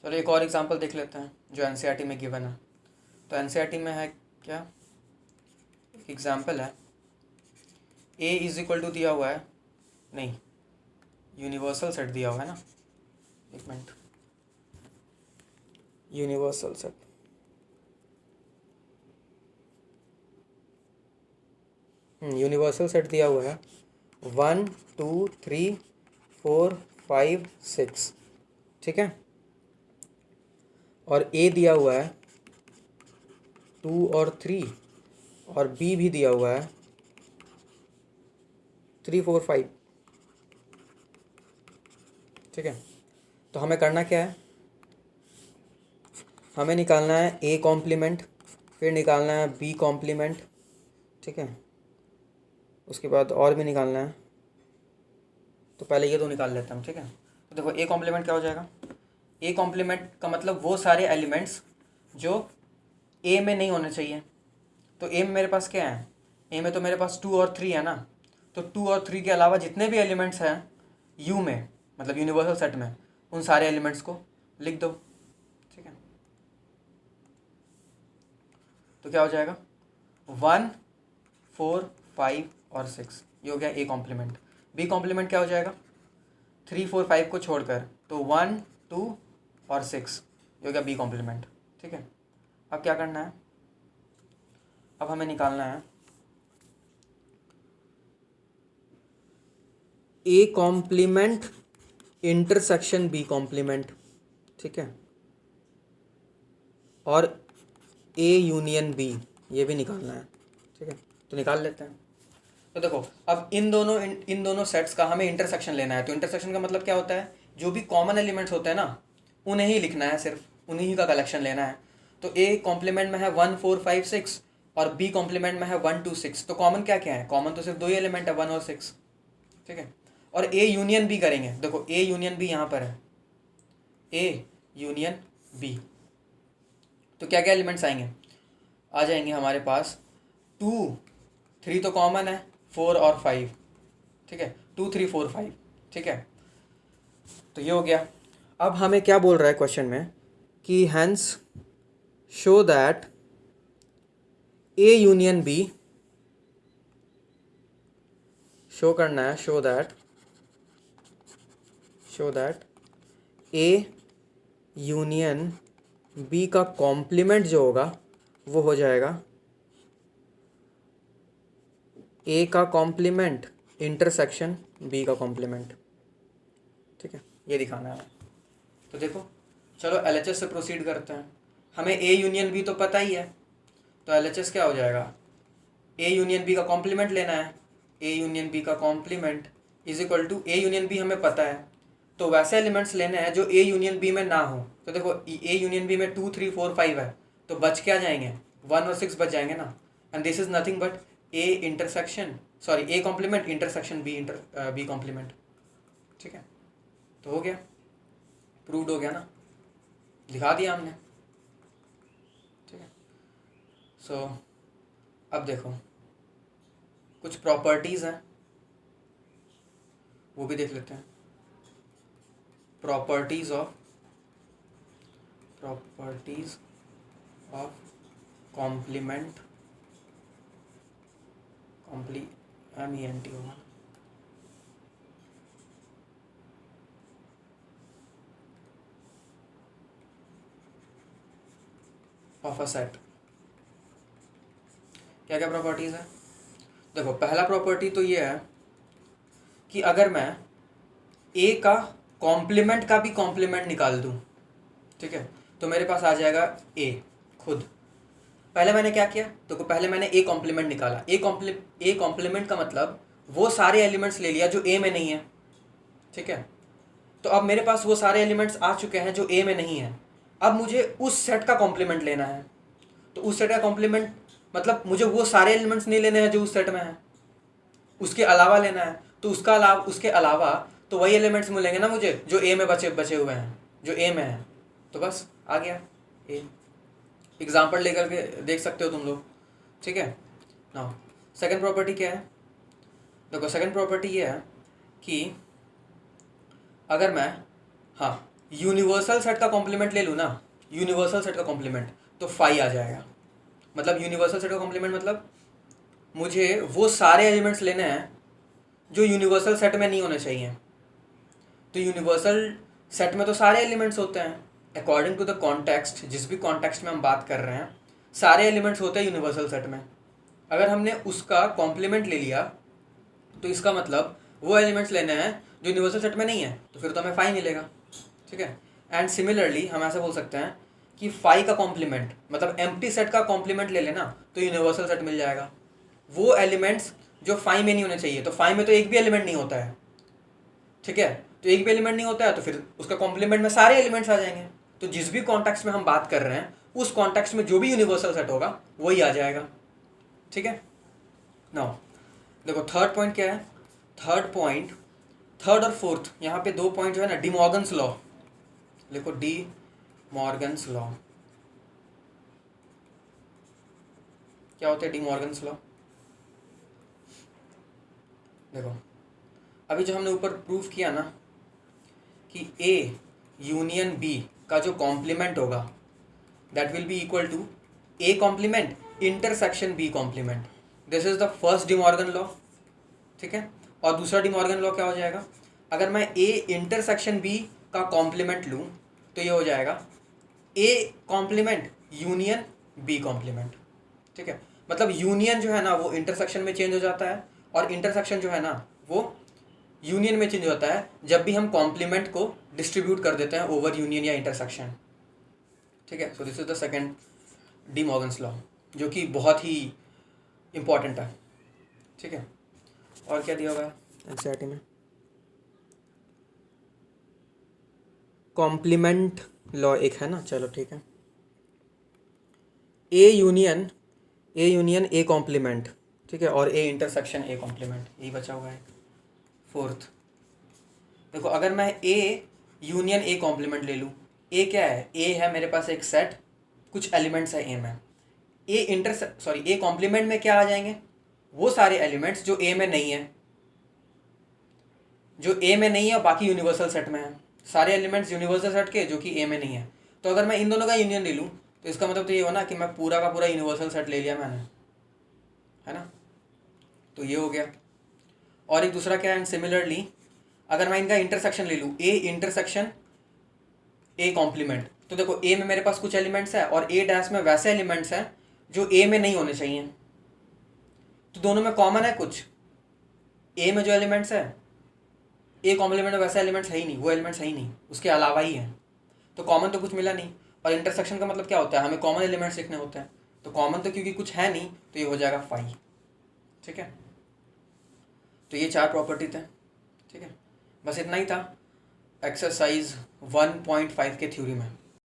चलो एक और एग्जांपल देख लेते हैं जो एनसीईआरटी में गिवन है। तो एनसीईआरटी में है क्या, एक एग्जांपल है, ए इज इक्वल टू दिया हुआ है, नहीं यूनिवर्सल सेट दिया हुआ है ना, एक minute, universal set, universal set दिया हुआ है 1 2 3 4 5 6, ठीक है। और ए दिया हुआ है 2 और 3, और बी भी दिया हुआ है 3 4 5, ठीक है। तो हमें करना क्या है, हमें निकालना है ए कॉम्प्लीमेंट, फिर निकालना है बी कॉम्प्लीमेंट, ठीक है, उसके बाद और भी निकालना है। तो पहले ये दो निकाल लेते हैं हम, ठीक है। तो देखो ए कॉम्प्लीमेंट क्या हो जाएगा, ए कॉम्प्लीमेंट का मतलब वो सारे एलिमेंट्स जो ए में नहीं होने चाहिए। तो ए में मेरे पास क्या है, ए में तो मेरे पास 2 और 3 है ना, तो 2 और 3 के अलावा जितने भी एलिमेंट्स हैं यू में, मतलब यूनिवर्सल सेट में, उन सारे एलिमेंट्स को लिख दो, ठीक है। तो क्या हो जाएगा 1 4 5 और 6, ये हो गया ए कॉम्प्लीमेंट। बी कॉम्प्लीमेंट क्या हो जाएगा 3 4 5 को छोड़कर, तो 1 2 और 6, ये हो गया बी कॉम्प्लीमेंट, ठीक है। अब क्या करना है, अब हमें निकालना है A complement intersection B complement, ठीक है, और ए यूनियन बी, ये भी निकालना है, ठीक है। तो निकाल लेते हैं। तो देखो अब इन दोनों सेट्स का हमें इंटरसेक्शन लेना है। तो इंटरसेक्शन का मतलब क्या होता है, जो भी कॉमन एलिमेंट्स होते हैं ना उन्हें ही लिखना है, सिर्फ उन्हीं ही का कलेक्शन लेना है। तो ए कॉम्प्लीमेंट में है 1 4 5 6 और बी कॉम्प्लीमेंट में है 1 2 6। तो कॉमन क्या क्या है, कॉमन तो सिर्फ दो ही एलिमेंट है 1 और 6, ठीक है। और ए यूनियन बी करेंगे, देखो ए यूनियन बी यहाँ पर है, ए यूनियन बी। तो क्या क्या एलिमेंट्स आएंगे, आ जाएंगे हमारे पास 2 3 तो कॉमन है, 4 और 5, ठीक है, 2 3 4 5, ठीक है। तो ये हो गया। अब हमें क्या बोल रहा है क्वेश्चन में कि hence show that A union B, show करना है, show that A union B का कॉम्प्लीमेंट जो होगा वो हो जाएगा ए का कॉम्प्लीमेंट इंटरसेक्शन बी का कॉम्प्लीमेंट, ठीक है, ये दिखाना है। तो देखो चलो एलएचएस से प्रोसीड करते हैं। हमें ए यूनियन बी तो पता ही है, तो एलएचएस क्या हो जाएगा, ए यूनियन बी का कॉम्प्लीमेंट लेना है, ए यूनियन बी का complement is equal to A union B हमें पता है, तो वैसे एलिमेंट्स लेने हैं जो ए यूनियन बी में ना हो। तो देखो ए यूनियन बी में 2 3 4 5 है, तो बच क्या जाएंगे 1 और 6 बच जाएंगे ना। And this is nothing but A intersection, sorry A complement intersection B complement, ठीक है। तो हो गया, प्रूव्ड हो गया ना, दिखा दिया हमने, ठीक है। सो अब देखो कुछ प्रॉपर्टीज़ हैं वो भी देख लेते हैं। प्रॉपर्टीज़ ऑफ कॉम्प्लीमेंट, MENT होगा, ऑफ अ सेट। क्या क्या प्रॉपर्टीज़ है, देखो पहला प्रॉपर्टी तो ये है कि अगर मैं ए का कॉम्प्लीमेंट का भी कॉम्प्लीमेंट निकाल दूं, ठीक है, तो मेरे पास आ जाएगा ए खुद। पहले मैंने क्या किया, तो पहले मैंने ए कॉम्प्लीमेंट निकाला, ए कॉम्प्लीमेंट का मतलब वो सारे एलिमेंट्स ले लिया जो ए में नहीं है, ठीक है। तो अब मेरे पास वो सारे एलिमेंट्स आ चुके हैं जो ए में नहीं है। अब मुझे उस सेट का कॉम्प्लीमेंट लेना है। तो उस सेट का कॉम्प्लीमेंट मतलब मुझे वो सारे एलिमेंट्स नहीं लेने हैं जो उस सेट में है, उसके अलावा लेना है। तो उसके अलावा तो वही एलिमेंट्स मिलेंगे ना मुझे जो ए में बचे हुए हैं, जो ए में है। तो बस आ गया ए। एग्जाम्पल लेकर के देख सकते हो तुम लोग, ठीक है ना। सेकंड प्रॉपर्टी क्या है, देखो सेकंड प्रॉपर्टी ये है कि अगर मैं, हाँ यूनिवर्सल सेट का कॉम्प्लीमेंट ले लूँ ना, यूनिवर्सल सेट का कॉम्प्लीमेंट, तो फाई आ जाएगा। मतलब यूनिवर्सल सेट का कॉम्प्लीमेंट मतलब मुझे वो सारे एलिमेंट्स लेने हैं जो यूनिवर्सल सेट में नहीं होने चाहिए। तो यूनिवर्सल सेट में तो सारे एलिमेंट्स होते हैं अकॉर्डिंग टू द कॉन्टेक्स्ट, जिस भी कॉन्टेक्स्ट में हम बात कर रहे हैं सारे एलिमेंट्स होते हैं यूनिवर्सल सेट में। अगर हमने उसका कॉम्प्लीमेंट ले लिया तो इसका मतलब वो एलिमेंट्स लेने हैं जो यूनिवर्सल सेट में नहीं है, तो फिर तो हमें फाई मिलेगा। ठीक है। एंड सिमिलरली हम ऐसा बोल सकते हैं कि फाई का कॉम्प्लीमेंट मतलब एम्प्टी सेट का कॉम्प्लीमेंट ले लेना तो यूनिवर्सल सेट मिल जाएगा। वो एलिमेंट्स जो फाई में नहीं होने चाहिए, तो फाई में तो एक भी एलिमेंट नहीं होता है। ठीक है, तो एक भी एलिमेंट नहीं होता है तो फिर उसका कॉम्प्लीमेंट में सारे एलिमेंट्स आ जाएंगे। तो जिस भी कॉन्टेक्स्ट में हम बात कर रहे हैं उस कॉन्टेक्स्ट में जो भी यूनिवर्सल सेट होगा वही आ जाएगा। ठीक है। नाउ देखो थर्ड पॉइंट क्या है। थर्ड पॉइंट, थर्ड और फोर्थ यहाँ पे दो पॉइंट जो है ना, डी मॉर्गन्स लॉ लिखो, डी मॉर्गन्स लॉ। क्या होता है डी मॉर्गन्स लॉ? देखो अभी जो हमने ऊपर प्रूफ किया ना कि ए यूनियन बी का जो कॉम्प्लीमेंट होगा that will be equal to A complement intersection B complement, this is the first De Morgan law. ठीक है। और दूसरा डी मॉर्गन लॉ क्या हो जाएगा, अगर मैं ए इंटरसेक्शन बी का कॉम्प्लीमेंट लूँ तो ये हो जाएगा A complement union B complement. ठीक है। मतलब यूनियन जो है ना वो इंटरसेक्शन में चेंज हो जाता है और इंटरसेक्शन जो है ना वो यूनियन में चेंज होता है जब भी हम कॉम्प्लीमेंट को डिस्ट्रीब्यूट कर देते हैं ओवर यूनियन या इंटरसेक्शन। ठीक है। So this is the second D Morgan's law जो कि बहुत ही इम्पॉर्टेंट है। ठीक है। और क्या दिया हुआ है एनसीईआरटी में, कॉम्प्लीमेंट लॉ एक है ना, चलो ठीक है। ए यूनियन ए कॉम्प्लीमेंट, ठीक है, और ए इंटरसेक्शन ए कॉम्प्लीमेंट, यही बचा हुआ है फोर्थ। देखो अगर मैं ए यूनियन ए कॉम्प्लीमेंट ले लूँ, ए क्या है, ए है मेरे पास एक सेट, कुछ एलिमेंट्स है ए में। ए कॉम्प्लीमेंट में क्या आ जाएंगे, वो सारे एलिमेंट्स जो ए में नहीं है, जो ए में नहीं है और बाकी यूनिवर्सल सेट में है। सारे एलिमेंट्स यूनिवर्सल सेट के जो कि ए में नहीं है। तो अगर मैं इन दोनों का यूनियन ले लूँ तो इसका मतलब तो ये हो ना कि मैं पूरा का पूरा यूनिवर्सल सेट ले लिया मैंने, है ना। तो ये हो गया। और एक दूसरा क्या है, सिमिलरली अगर मैं इनका इंटरसेक्शन ले लूँ, ए इंटरसेक्शन ए कॉम्प्लीमेंट, तो देखो ए में मेरे पास कुछ एलिमेंट्स है और ए डैश में वैसे एलिमेंट्स हैं जो ए में नहीं होने चाहिए। तो दोनों में कॉमन है कुछ, ए में जो एलिमेंट्स है ए कॉम्प्लीमेंट में वैसे एलिमेंट्स है ही नहीं, वो एलिमेंट्स है ही नहीं, उसके अलावा ही है। तो कॉमन तो कुछ मिला नहीं। और इंटरसेक्शन का मतलब क्या होता है, हमें कॉमन एलिमेंट्स लिखने होते हैं। तो कॉमन तो क्योंकि कुछ है नहीं तो ये हो जाएगा फाई। ठीक है। तो ये चार प्रॉपर्टी थे। ठीक है, बस इतना ही था एक्सरसाइज 1.5 के थ्योरी में।